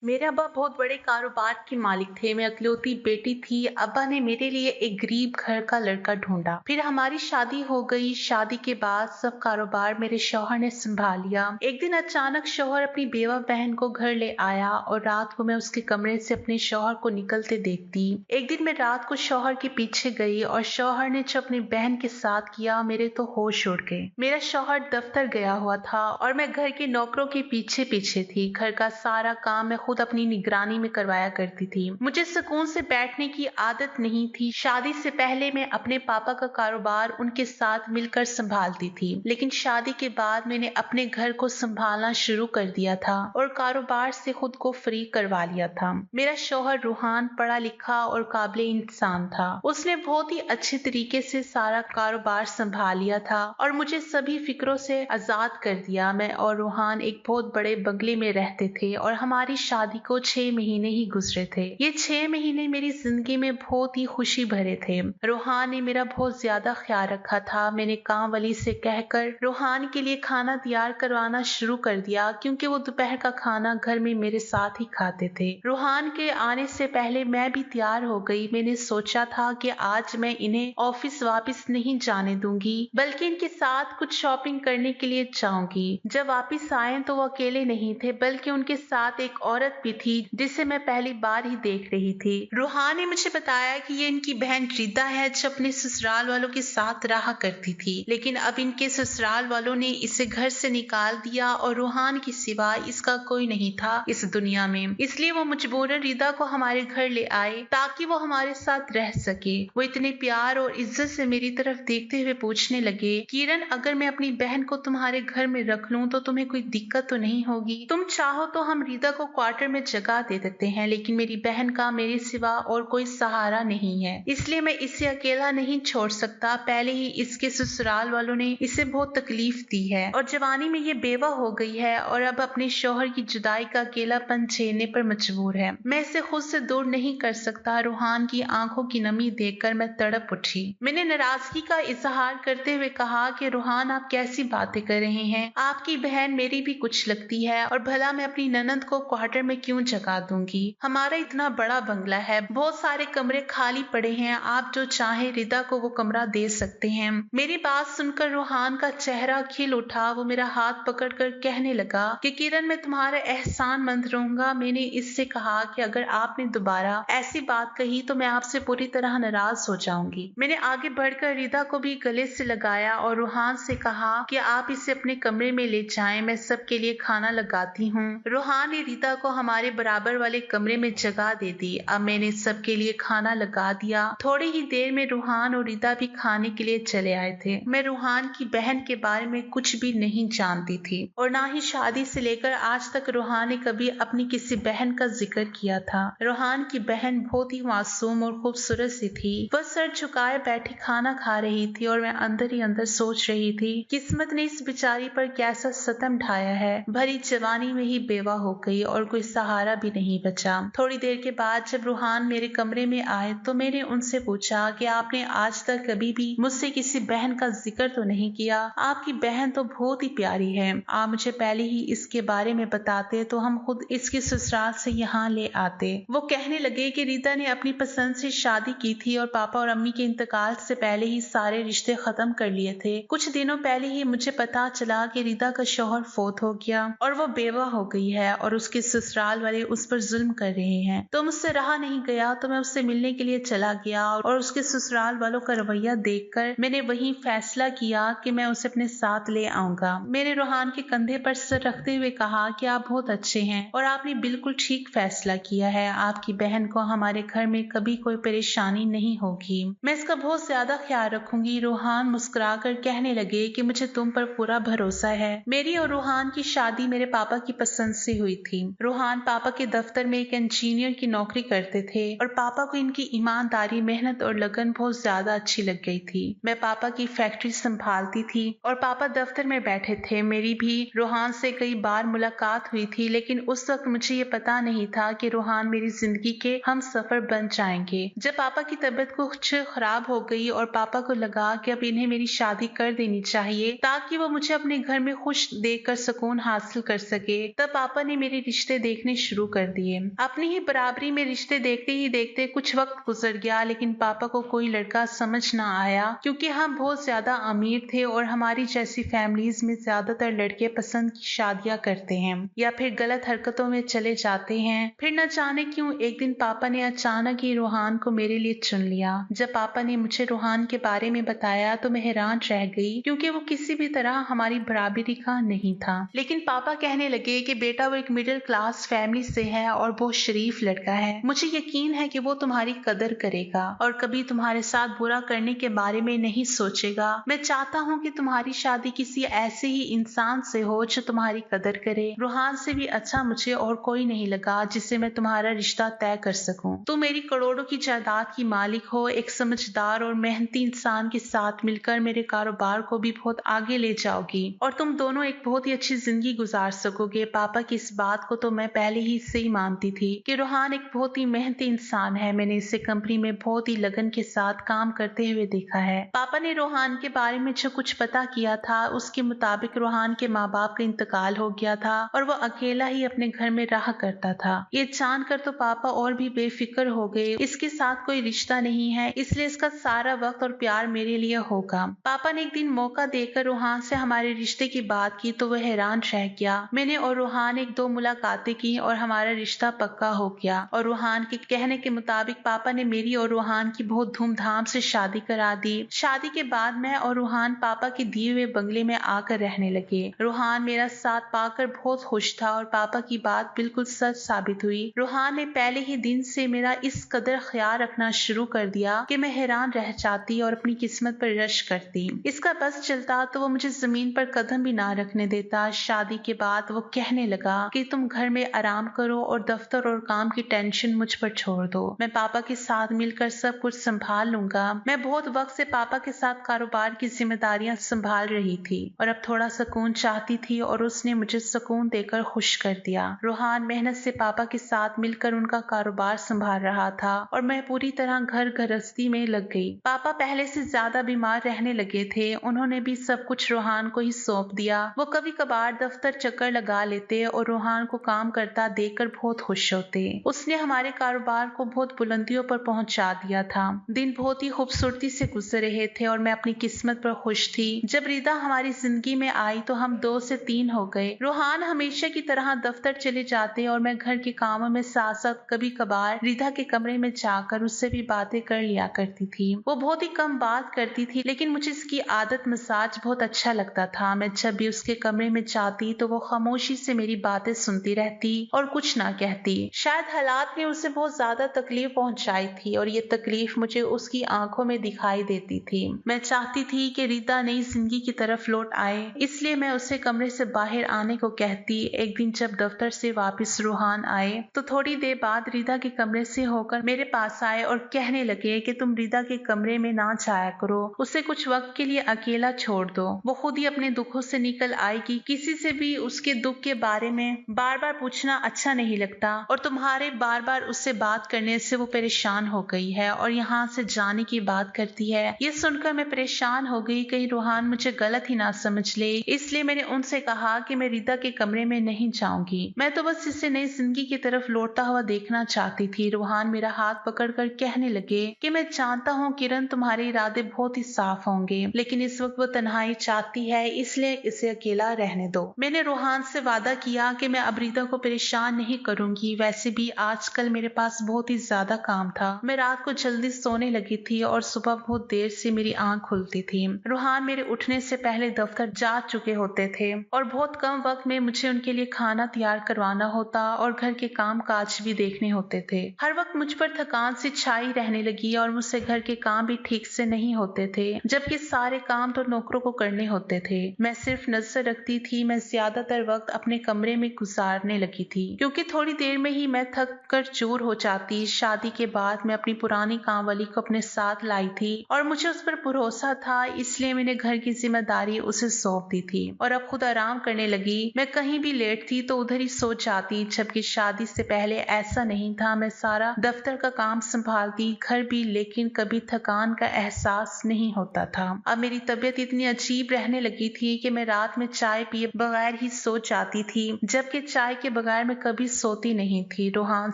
मेरे अब्बा बहुत बड़े कारोबार के मालिक थे। मैं इकलौती बेटी थी। अब्बा ने मेरे लिए एक गरीब घर का लड़का ढूंढा। फिर हमारी शादी हो गई। शादी के बाद सब कारोबार मेरे शौहर ने संभाल लिया। एक दिन अचानक शौहर अपनी बेवा बहन को घर ले आया और रात को मैं उसके कमरे से अपने शौहर को निकलते देखती। एक दिन मैं रात को शौहर के पीछे गई और शौहर ने जो अपनी बहन के साथ किया, मेरे तो होश उड़ गए। मेरा शौहर दफ्तर गया हुआ था और मैं घर के नौकरों के पीछे पीछे थी। घर का सारा काम मैं खुद अपनी निगरानी में करवाया करती थी। मुझे सुकून से बैठने की आदत नहीं थी। शादी से पहले मैं अपने पापा का कारोबार उनके साथ मिलकर संभालती थी, लेकिन शादी के बाद मैंने अपने घर को संभालना शुरू कर दिया था और कारोबार से खुद को फ्री करवा लिया था। मेरा शौहर रूहान पढ़ा लिखा और काबिल इंसान था। उसने बहुत ही अच्छे तरीके से सारा कारोबार संभाल लिया था और मुझे सभी फिक्रों से आजाद कर दिया। मैं और रूहान एक बहुत बड़े बंगले में रहते थे और हमारी शादी को 6 महीने ही गुजरे थे। ये 6 महीने मेरी जिंदगी में बहुत ही खुशी भरे थे। रूहान ने मेरा बहुत ज्यादा ख्याल रखा था। मैंने काम वाली से कहकर रूहान के लिए खाना तैयार करवाना शुरू कर दिया, क्योंकि वो दोपहर का खाना घर में मेरे साथ ही खाते थे। रूहान के आने से पहले मैं भी तैयार हो गई। मैंने सोचा था कि आज मैं इन्हें ऑफिस वापस नहीं जाने दूंगी, बल्कि इनके साथ कुछ शॉपिंग करने के लिए जाऊंगी। जब वापस आए तो वो अकेले नहीं थे, बल्कि उनके साथ एक औरत भी थी जिसे मैं पहली बार ही देख रही थी। रूहान ने मुझे बताया कि ये इनकी बहन रिदा है, जो अपने ससुराल वालों के साथ रहा करती थी, लेकिन अब इनके ससुराल वालों ने इसे घर से निकाल दिया और रूहान के सिवा इसका कोई नहीं था इस दुनिया में। इसलिए वो मजबूरन रिदा को हमारे घर ले आए ताकि वो हमारे साथ रह सके। वो इतने प्यार और इज्जत से मेरी तरफ देखते हुए पूछने लगे, किरण, अगर मैं अपनी बहन को तुम्हारे घर में रख लूं तो तुम्हें कोई दिक्कत तो नहीं होगी? तुम चाहो तो हम रिदा को क्वार्टर में जगह दे देते हैं, लेकिन मेरी बहन का मेरे सिवा और कोई सहारा नहीं है, इसलिए मैं इसे अकेला नहीं छोड़ सकता। पहले ही इसके ससुराल वालों ने इसे बहुत तकलीफ दी है और जवानी में ये बेवा हो गई है और अब अपने शौहर की जुदाई का अकेलापन झेलने पर मजबूर है। मैं इसे खुद से दूर नहीं कर सकता। रूहान की आंखों की नमी देखकर मैं तड़प उठी। मैंने नाराजगी का इजहार करते हुए कहा कि रूहान, आप कैसी बातें कर रहे हैं? आपकी बहन मेरी भी कुछ लगती है और भला मैं अपनी ननद को क्वार्टर में क्यों जगह दूंगी? हमारा इतना बड़ा बंगला है, बहुत सारे कमरे खाली पड़े हैं, आप जो चाहे रिदा को वो कमरा दे सकते हैं। मेरी बात सुनकर रूहान का चेहरा खिल उठा। वो मेरा हाथ पकड़कर कहने लगा कि किरण, मैं तुम्हारा एहसान मंद रहूंगा। मैंने इससे कहा कि अगर आपने दोबारा ऐसी बात कही तो मैं आपसे पूरी तरह नाराज हो जाऊंगी। मैंने आगे बढ़कर रिदा को भी गले से लगाया और रूहान से कहा कि आप इसे अपने कमरे में ले जाएं, मैं सबके लिए खाना लगाती हूँ। रूहान ने रिदा को हमारे बराबर वाले कमरे में जगह दे दी। अब मैंने सबके लिए खाना लगा दिया। थोड़ी ही देर में रूहान और रिदा भी खाने के लिए चले आए थे। मैं रूहान की बहन के बारे में कुछ भी नहीं जानती थी और ना ही शादी से लेकर आज तक रूहान ने कभी अपनी किसी बहन का जिक्र किया था। रूहान की बहन बहुत ही मासूम और खूबसूरत सी थी। वह सर झुकाए बैठी खाना खा रही थी और मैं अंदर ही अंदर सोच रही थी, किस्मत ने इस बेचारी पर कैसा सतम ढाया है। भरी जवानी में ही बेवा हो गई और कोई सहारा भी नहीं बचा। थोड़ी देर के बाद जब रूहान मेरे कमरे में आए तो मैंने उनसे पूछा कि आपने आज तक कभी भी मुझसे किसी बहन का जिक्र तो नहीं किया? आपकी बहन तो बहुत ही प्यारी है। आप मुझे पहले ही इसके बारे में बताते तो हम खुद इसके ससुराल से यहाँ ले आते। वो कहने लगे कि रिदा ने अपनी पसंद से शादी की थी और पापा और अम्मी के इंतकाल से पहले ही सारे रिश्ते खत्म कर लिए थे। कुछ दिनों पहले ही मुझे पता चला कि रिदा का शौहर फौत हो गया और वो बेवा हो गई है और उसके ससुराल वाले उस पर जुल्म कर रहे हैं। तो मुझसे रहा नहीं गया तो मैं उससे मिलने के लिए चला गया और उसके ससुराल वालों का रवैया देखकर मैंने वही फैसला किया कि मैं उसे अपने साथ ले आऊंगा। मैंने रूहान के कंधे पर सर रखते हुए कहा कि आप बहुत अच्छे हैं और आपने बिल्कुल ठीक फैसला किया है। आपकी बहन को हमारे घर में कभी कोई परेशानी नहीं होगी। मैं इसका बहुत ज्यादा ख्याल रखूंगी। रूहान मुस्कुराकर कहने लगे कि मुझे तुम पर पूरा भरोसा है। मेरी और रूहान की शादी मेरे पापा की पसंद से हुई थी। रूहान पापा के दफ्तर में एक इंजीनियर की नौकरी करते थे और पापा को इनकी ईमानदारी, मेहनत और लगन बहुत ज्यादा अच्छी लग गई थी। मैं पापा की फैक्ट्री संभालती थी और पापा दफ्तर में बैठे थे। मेरी भी रूहान से कई बार मुलाकात हुई थी, लेकिन उस वक्त मुझे ये पता नहीं था कि रूहान मेरी जिंदगी के हम सफर बन जाएंगे। जब पापा की तबीयत कुछ खराब हो गई और पापा को लगा कि अब इन्हें मेरी शादी कर देनी चाहिए ताकि वो मुझे अपने घर में खुश देखकर सुकून हासिल कर सके, तब पापा ने मेरे रिश्ते देखने शुरू कर दिए। अपनी ही बराबरी में रिश्ते देखते ही देखते कुछ वक्त गुजर गया, लेकिन पापा को कोई लड़का समझ ना आया क्योंकि हम बहुत ज्यादा अमीर थे और हमारी जैसी फैमिलीज में ज्यादातर लड़के पसंद की शादियां करते हैं या फिर गलत हरकतों में चले जाते हैं। फिर न जाने क्यों एक दिन पापा ने अचानक ही रूहान को मेरे लिए चुन लिया। जब पापा ने मुझे रूहान के बारे में बताया तो मैं हैरान रह गई क्योंकि वो किसी भी तरह हमारी बराबरी का नहीं था। लेकिन पापा कहने लगे कि बेटा वो एक मिडिल क्लास फैमिली से है और बहुत शरीफ लड़का है। मुझे यकीन है कि वो तुम्हारी कदर करेगा और कभी तुम्हारे साथ बुरा करने के बारे में नहीं सोचेगा। मैं चाहता हूँ कि तुम्हारी शादी किसी ऐसे ही इंसान से हो जो तुम्हारी कदर करे। रूहान से भी अच्छा मुझे और कोई नहीं लगा जिससे मैं तुम्हारा रिश्ता तय कर सकूं। तुम मेरी करोड़ों की जायदाद की मालिक हो, एक समझदार और मेहनती इंसान के साथ मिलकर मेरे कारोबार को भी बहुत आगे ले जाओगी और तुम दोनों एक बहुत ही अच्छी जिंदगी गुजार सकोगे। पापा की इस बात को तो मैं पहले ही से ही मानती थी कि रूहान एक बहुत ही मेहनती इंसान है। मैंने इसे कंपनी में बहुत ही लगन के साथ काम करते हुए देखा है। पापा ने रूहान के बारे में जो कुछ पता किया था उसके मुताबिक रूहान के माँ बाप का इंतकाल हो गया था और वो अकेला ही अपने घर में रहा करता था। ये जानकर तो पापा और भी बेफिक्र हो गए। इसके साथ कोई रिश्ता नहीं है, इसलिए इसका सारा वक्त और प्यार मेरे लिए होगा। पापा ने एक दिन मौका देकर रूहान से हमारे रिश्ते की बात की तो वह हैरान रह गया। मैंने और रूहान एक दो मुलाकातें की और हमारा रिश्ता पक्का हो गया और रूहान के कहने के मुताबिक पापा ने मेरी और रूहान की बहुत धूमधाम से शादी करा दी। शादी के बाद मैं और रूहान पापा के दिए हुए बंगले में आकर रहने लगे। रूहान मेरा साथ पाकर बहुत खुश था और पापा की बात बिल्कुल सच साबित हुई। रूहान ने पहले ही दिन से मेरा इस कदर ख्याल रखना शुरू कर दिया कि मैं हैरान रह जाती और अपनी किस्मत पर रश करती। इसका बस चलता तो वो मुझे जमीन पर कदम भी ना रखने देता। शादी के बाद वो कहने लगा कि तुम घर में आराम करो और दफ्तर और काम की टेंशन मुझ पर छोड़ दो, मैं पापा के साथ मिलकर सब कुछ संभाल लूंगा। मैं बहुत वक्त से पापा के साथ कारोबार की जिम्मेदारियां संभाल रही थी और अब थोड़ा सुकून चाहती थी और उसने मुझे सुकून देकर खुश कर दिया। रूहान मेहनत से पापा के साथ मिलकर उनका कारोबार संभाल रहा था और मैं पूरी तरह घर गृहस्थी में लग गई। पापा पहले से ज्यादा बीमार रहने लगे थे। उन्होंने भी सब कुछ रूहान को ही सौंप दिया। वो कभी कभार दफ्तर चक्कर लगा लेते और रूहान को काम करता देखकर बहुत खुश होते। उसने हमारे कारोबार को बहुत बुलंदियों पर पहुंचा दिया था। दिन बहुत ही खूबसूरती से गुजर रहे थे और मैं अपनी किस्मत पर खुश थी। जब रिदा हमारी जिंदगी में आई तो हम 2 से 3 हो गए। रूहान हमेशा की तरह दफ्तर चले जाते और मैं घर के कामों में साथ साथ कभी कभार रिदा के कमरे में जाकर उससे भी बातें कर लिया करती थी। वो बहुत ही कम बात करती थी लेकिन मुझे इसकी आदत मसाज बहुत अच्छा लगता था। मैं जब भी उसके कमरे में जाती तो वो खामोशी से मेरी बातें सुनती रहती और कुछ ना कहती। शायद हालात ने उसे बहुत ज्यादा तकलीफ पहुंचाई थी और ये तकलीफ मुझे उसकी आंखों में दिखाई देती थी। मैं चाहती थी कि रिदा नई जिंदगी की तरफ लौट आए, इसलिए मैं उसे कमरे से बाहर आने को कहती। एक दिन जब दफ्तर से वापस रूहान आए तो थोड़ी देर बाद रिदा के कमरे से होकर मेरे पास आए और कहने लगे कि तुम रिदा के कमरे में ना जाया करो, उसे कुछ वक्त के लिए अकेला छोड़ दो। वो खुद ही अपने दुखों से निकल आएगी। किसी से भी उसके दुख के बारे में बार बार पूछना अच्छा नहीं लगता और तुम्हारे बार बार उससे बात करने से वो परेशान हो गई है और यहाँ से जाने की बात करती है। ये सुनकर मैं परेशान हो गई, कहीं रूहान मुझे गलत ही ना समझ ले। इसलिए मैंने उनसे कहा कि मैं रिदा के कमरे में नहीं जाऊंगी, मैं तो बस इसे नई जिंदगी की तरफ लौटता हुआ देखना चाहती थी। रूहान मेरा हाथ पकड़कर कहने लगे कि मैं जानता हूँ किरण, तुम्हारे इरादे बहुत ही साफ होंगे, लेकिन इस वक्त वो तन्हाई चाहती है, इसलिए इसे अकेला रहने दो। मैंने रूहान से वादा किया कि मैं अब रिदा को परेशान नहीं करूंगी। वैसे भी आजकल मेरे पास बहुत ही ज्यादा काम था। मैं रात को जल्दी सोने लगी थी और सुबह बहुत देर से मेरी आंख खुलती थी। रूहान मेरे उठने से पहले दफ्तर जा चुके होते थे और बहुत कम वक्त में मुझे उनके लिए खाना तैयार करवाना होता और घर के काम काज भी देखने होते थे। हर वक्त मुझ पर थकान सी छाई रहने लगी और मुझसे घर के काम भी ठीक से नहीं होते थे, जबकि सारे काम तो नौकरों को करने होते थे। मैं सिर्फ नजर रखती थी। मैं ज्यादातर वक्त अपने कमरे में गुजारने लगी थी क्योंकि थोड़ी देर में ही मैं थक कर चूर हो जाती। शादी के बाद मैं अपनी पुरानी कामवाली को अपने साथ लाई थी और मुझे उस पर भरोसा था, इसलिए मैंने घर की जिम्मेदारी उसे सौंप दी थी और अब खुद आराम करने लगी। मैं कहीं भी लेटती तो उधर ही सो जाती, जबकि शादी से पहले ऐसा नहीं था। मैं सारा दफ्तर का काम संभालती, घर भी, लेकिन कभी थकान का एहसास नहीं होता था। अब मेरी तबीयत इतनी अजीब रहने लगी थी कि मैं रात में चाय पिए बगैर ही सो जाती थी, जबकि चाय के बगैर मैं कभी सोती नहीं थी। रोहान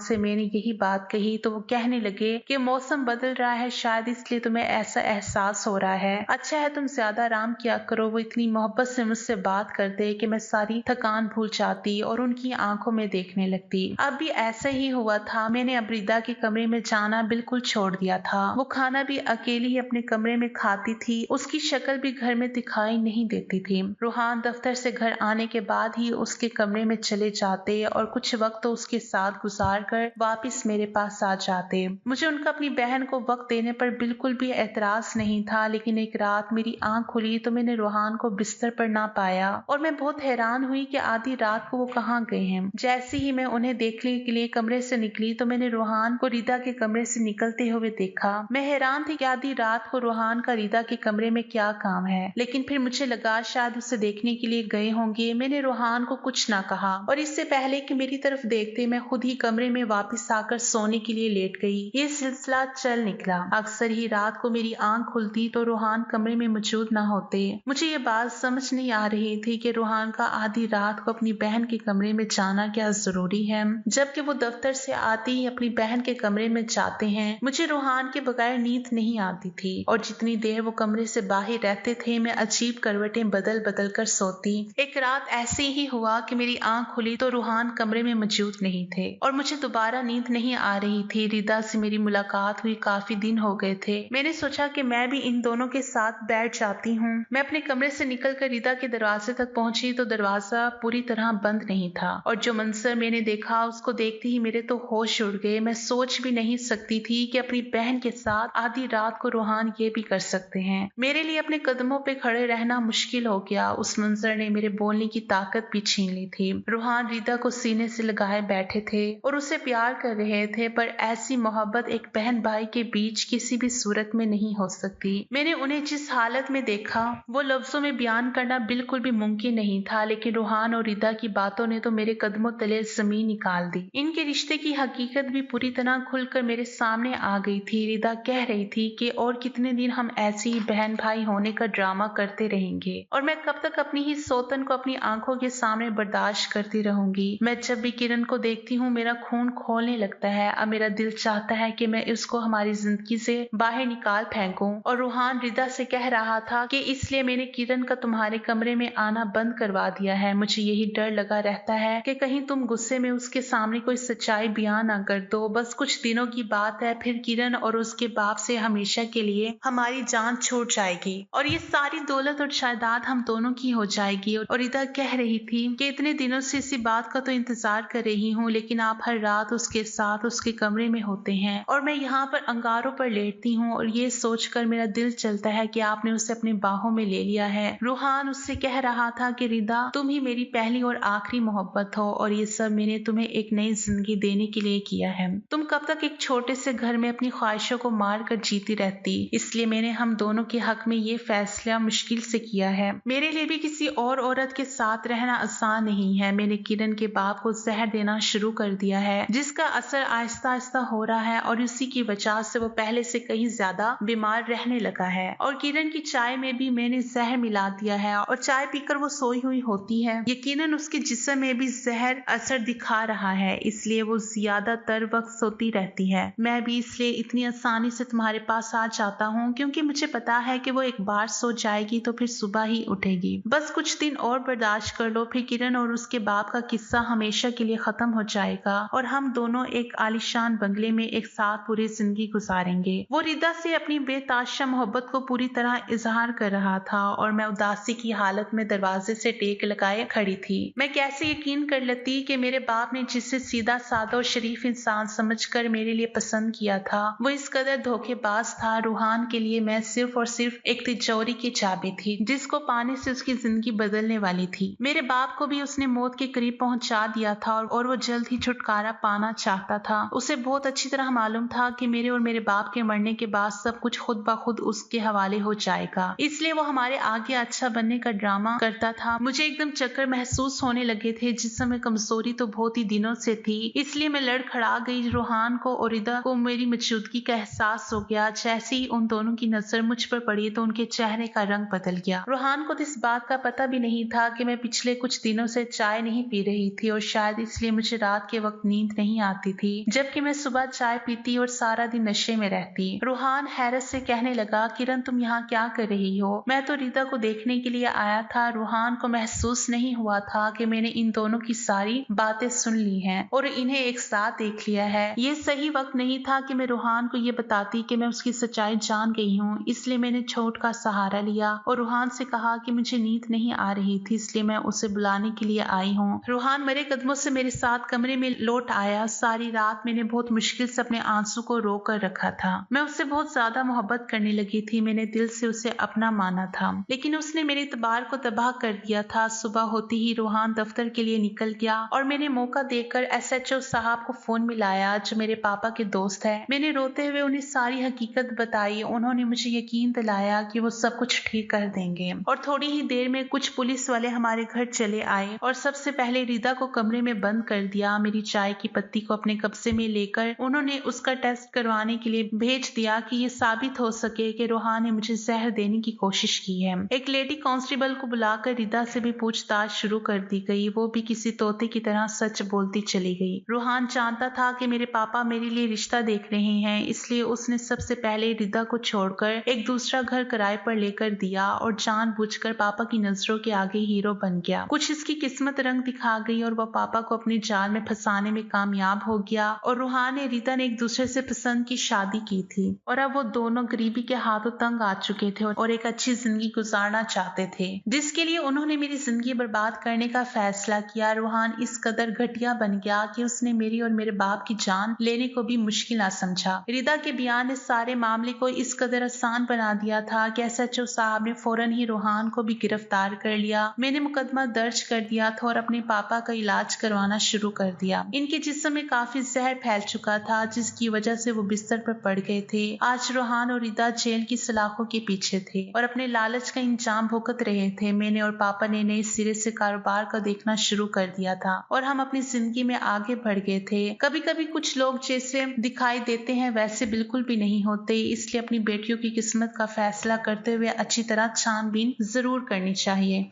से मैंने यही बात कही तो वो कहने लगे कि मौसम बदल रहा है, शायद इसलिए तुम्हें ऐसा एहसास हो रहा है। अच्छा है तुम ज्यादा आराम किया करो। वो इतनी मोहब्बत से मुझसे बात करते कि मैं सारी थकान भूल जाती और उनकी आंखों में देखने लगती। अब भी ऐसा ही हुआ था। मैंने अब रिदा के कमरे में जाना बिल्कुल छोड़ दिया था। वो खाना भी अकेली ही अपने कमरे में खाती थी। उसकी शक्ल भी घर में दिखाई नहीं देती थी। रूहान दफ्तर से घर आने के बाद ही उसके कमरे में चले जाते और कुछ वक्त तो उसके साथ गुजार कर वापस मेरे पास आ जाते। मुझे उनका अपनी बहन को वक्त देने पर बिल्कुल भी एतराज नहीं था, लेकिन एक रात मेरी आंख खुली तो मैंने रूहान को बिस्तर पर ना पाया और मैं बहुत हैरान हुई कि आधी रात को वो कहाँ गए हैं। जैसे ही मैं उन्हें देखने के लिए कमरे से निकली तो मैंने रूहान को रिदा के कमरे से निकलते हुए देखा। मैं हैरान थी कि आधी रात को रूहान का रिदा के कमरे में क्या काम है, लेकिन फिर मुझे लगा शायद उसे देखने के लिए गए होंगे। मैंने रूहान को कुछ ना कहा और इससे पहले कि मेरी तरफ देखते मैं खुद ही कमरे में वापस आकर सोने के लिए लेट गई। ये सिलसिला चल निकला। अक्सर ही रात को मेरी आंख खुलती तो रूहान कमरे में मौजूद न होते। मुझे ये बात समझ नहीं आ रही थी कि रूहान का आधी रात को अपनी बहन के कमरे में जाना क्या जरूरी है, जबकि वो दफ्तर से आते ही अपनी बहन के कमरे में जाते हैं। मुझे रूहान के बगैर नींद नहीं आती थी और जितनी देर वो कमरे से बाहर रहते थे मैं अजीब करवटें बदल बदल कर सोती। एक रात ऐसे ही हुआ कि मेरी आंख खुली तो रूहान कमरे में मौजूद नहीं थे और मुझे दोबारा नींद नहीं आ रही थी। रिदा से मेरी मुलाकात हुई काफी दिन हो गए थे। मैंने सोचा कि मैं भी इन दोनों के साथ बैठ जाती हूँ। मैं अपने कमरे से निकलकर रिदा के दरवाजे तक पहुंची तो दरवाजा पूरी तरह बंद नहीं था और जो मंजर मैंने देखा उसको देखते ही मेरे तो होश उड़ गए। मैं सोच भी नहीं सकती थी कि अपनी बहन के साथ आधी रात को रूहान ये भी कर सकते हैं। मेरे लिए अपने कदमों पे खड़े रहना मुश्किल हो गया। उस मंजर ने मेरे बोलने की ताकत भी छीन ली थी। रूहान रिदा को सीने से लगाए बैठे थे और उसे प्यार कर रहे थे, पर ऐसी मोहब्बत एक बहन भाई के बीच किसी भी सूरत में नहीं हो सकती। मैंने उन्हें जिस हालत में देखा वो लफ्जों में बयान करना बिल्कुल भी मुमकिन नहीं था, लेकिन रूहान और रिदा की बातों ने तो मेरे कदमों तले जमीन निकाल दी। इनके रिश्ते की हकीकत भी पूरी तरह खुलकर मेरे सामने आ गई थी। रिदा कह रही थी कि और कितने दिन हम ऐसे ही बहन भाई होने का ड्रामा करते रहेंगे और मैं कब तक अपनी ही सौतन को अपनी आंखों के सामने बर्दाश्त करती रहूंगी। मैं जब भी किरण को देखती हूँ मेरा खून खोलने लगता है। अब मेरा दिल चाहता है कि मैं उसको हमारी जिंदगी से बाहर निकाल फेंकूं। और रूहान रिदा से कह रहा था कि इसलिए मैंने किरण का तुम्हारे कमरे में आना बंद करवा दिया है। मुझे यही डर लगा रहता है कि कहीं तुम गुस्से में उसके सामने कोई सच्चाई बयान ना कर दो। बस कुछ दिनों की बात है, फिर किरण और उसके बाप से हमेशा के लिए हमारी जान छूट जाएगी और ये सारी दौलत और जायदाद हम दोनों की हो जाएगी। और रिदा कह रही थी कि इतने दिनों से इसी बात का तो इंतजार कर रही हूँ, लेकिन आप हर रात उसके साथ उसके कमरे में होते हैं और मैं यहाँ पर अंगारों पर लेटती हूँ और ये सोचकर मेरा दिल चलता है कि आपने उसे अपनी बाहों में ले लिया है। रूहान उससे कह रहा था कि रिदा तुम ही मेरी पहली और आखिरी मोहब्बत हो और ये सब मैंने तुम्हें एक नई जिंदगी देने के लिए किया है। तुम कब तक एक छोटे से घर में अपनी ख्वाहिशों को मार कर जीती रहती, इसलिए मैंने हम दोनों के हक में ये फैसला मुश्किल से किया है। मेरे लिए भी किसी और औरत के साथ रहना आसान नहीं है। मैंने किरण के बाप को जहर देना शुरू कर दिया है, जिसका असर आहिस्ता आहिस्ता हो रहा है और उसी की वजह से वो पहले से कहीं ज्यादा बीमार रहने लगा है। और किरण की चाय में भी मैंने जहर मिला दिया है और चाय पीकर वो सोई हुई होती है। यकीनन उसके जिस्म में भी जहर असर दिखा रहा है, इसलिए वो ज्यादातर वक्त सोती रहती है। मैं भी इसलिए इतनी आसानी से तुम्हारे पास आ जाता हूँ क्योंकि मुझे पता है कि वो एक बार सो जाएगी तो फिर सुबह ही उठेगी। बस कुछ दिन और बर्दाश्त कर लो, फिर किरण और उसके बाप का किस्सा हमेशा के लिए खत्म हो जाएगा और हम दोनों एक आलीशान बंगले में एक साथ पूरी जिंदगी गुजारेंगे। वो रिदा से अपनी बेताशा मोहब्बत को पूरी तरह इजहार कर रहा था और मैं उदासी की हालत में दरवाजे से टेक लगाए खड़ी थी। मैं कैसे यकीन कर लेती कि मेरे बाप ने जिसे सीधा साधा और शरीफ इंसान समझकर मेरे लिए पसंद किया था वो इस कदर धोखेबाज था। रूहान के लिए मैं सिर्फ और सिर्फ एक तिजोरी की चाबी थी जिसको पाने से उसकी जिंदगी बदलने वाली थी। मेरे बाप को भी उसने मौत के करीब पहुंचा दिया था और वो जल्द ही छुटकारा पाना चाहता था। उसे बहुत अच्छी तरह मालूम था कि मेरे और मेरे बाप के मरने के बाद सब कुछ खुद ब खुद उसके हवाले हो जाएगा, इसलिए वो हमारे आगे अच्छा बनने का ड्रामा करता था। मुझे एकदम चक्कर महसूस होने लगे थे, जिस समय कमजोरी तो बहुत ही दिनों से थी, इसलिए मैं लड़खड़ा गई। रूहान को और रिदा को मेरी मौजूदगी का एहसास हो गया। जैसे ही उन दोनों की नजर मुझ पर पड़ी तो उनके चेहरे का रंग बदल गया। रूहान को इस बात का पता भी नहीं था कि मैं पिछले कुछ दिनों से चाय नहीं पी रही थी और शायद इसलिए मुझे रात के वक्त नींद नहीं आती थी, जबकि मैं सुबह चाय पीती और सारा दिन नशे में रहती। रूहान हैरत से कहने लगा, किरण तुम यहाँ क्या कर रही हो? मैं तो रीता को देखने के लिए आया था। रूहान को महसूस नहीं हुआ था कि मैंने इन दोनों की सारी बातें सुन ली हैं और इन्हें एक साथ देख लिया है। ये सही वक्त नहीं था कि मैं रूहान को ये बताती कि मैं उसकी सच्चाई जान गई हूँ, इसलिए मैंने छोट का सहारा लिया और रूहान से कहा कि मुझे नींद नहीं आ रही थी, इसलिए मैं उसे बुलाने के लिए आई हूँ। रूहान मरे कदमों से मेरे साथ कमरे में लौट आया। सारी रात मैंने बहुत मुश्किल से अपने आंसू को रोक कर रखा था। मैं उससे बहुत ज्यादा मोहब्बत करने लगी थी। मैंने दिल से उसे अपना माना था, लेकिन उसने मेरे इतबार को तबाह कर दिया था। सुबह होती ही रूहान दफ्तर के लिए निकल गया और मैंने मौका देकर SHO साहब को फोन मिलाया, जो मेरे पापा के दोस्त है। मैंने रोते हुए उन्हें सारी हकीकत बताई। उन्होंने मुझे यकीन दिलाया कि वो सब कुछ ठीक कर देंगे और थोड़ी ही देर में कुछ पुलिस वाले हमारे घर चले आए और सबसे पहले रिदा को कमरे में बंद कर दिया। मेरी चाय की पत्ती को अपने कब्जे में लेकर उन्होंने उसका टेस्ट करवाने के लिए भेज दिया कि ये साबित हो सके कि रूहान ने मुझे जहर देने की कोशिश की है। एक लेडी कांस्टेबल को बुलाकर रिदा से भी पूछताछ शुरू कर दी गई। वो भी किसी तोते की तरह सच बोलती चली गई। रूहान जानता था कि मेरे पापा मेरे लिए रिश्ता देख रहे हैं, इसलिए उसने सबसे पहले रिदा को छोड़कर एक दूसरा घर किराए पर लेकर दिया और जानबूझकर पापा की नजरों के आगे हीरो बन गया। कुछ इसकी किस्मत रंग दिखा गई और वह पापा को अपने जाल में फंसाने में कामयाब हो गया और रूहान ने रिदा ने एक दूसरे से पसंद की शादी की थी और अब वो दोनों गरीबी के हाथों तंग आ चुके थे और एक अच्छी जिंदगी गुजारना चाहते थे, जिसके लिए उन्होंने मेरी जिंदगी बर्बाद करने का फैसला किया। रूहान इस कदर घटिया बन गया कि उसने मेरी और मेरे बाप की जान लेने को भी मुश्किल ना समझा। रिदा के बयान ने सारे मामले को इस कदर आसान बना दिया था कि SHO साहब ने फौरन ही रूहान को भी गिरफ्तार कर लिया। मैंने मुकदमा दर्ज कर दिया था और अपने पापा का इलाज करवाना शुरू कर दिया। इनके जिस्म में काफी जहर फैल चुका था, जिसकी वजह से वो बिस्तर पर पड़ गए थे। आज रूहान और रिदा जेल की सलाखों के पीछे थे और अपने लालच का इंजाम भुगत रहे थे। मैंने और पापा ने नए सिरे से कारोबार का देखना शुरू कर दिया था और हम अपनी जिंदगी में आगे बढ़ गए थे। कभी कभी कुछ लोग जैसे दिखाई देते हैं वैसे बिल्कुल भी नहीं होते, इसलिए अपनी बेटियों की किस्मत का फैसला करते हुए अच्छी तरह छानबीन जरूर करनी चाहिए।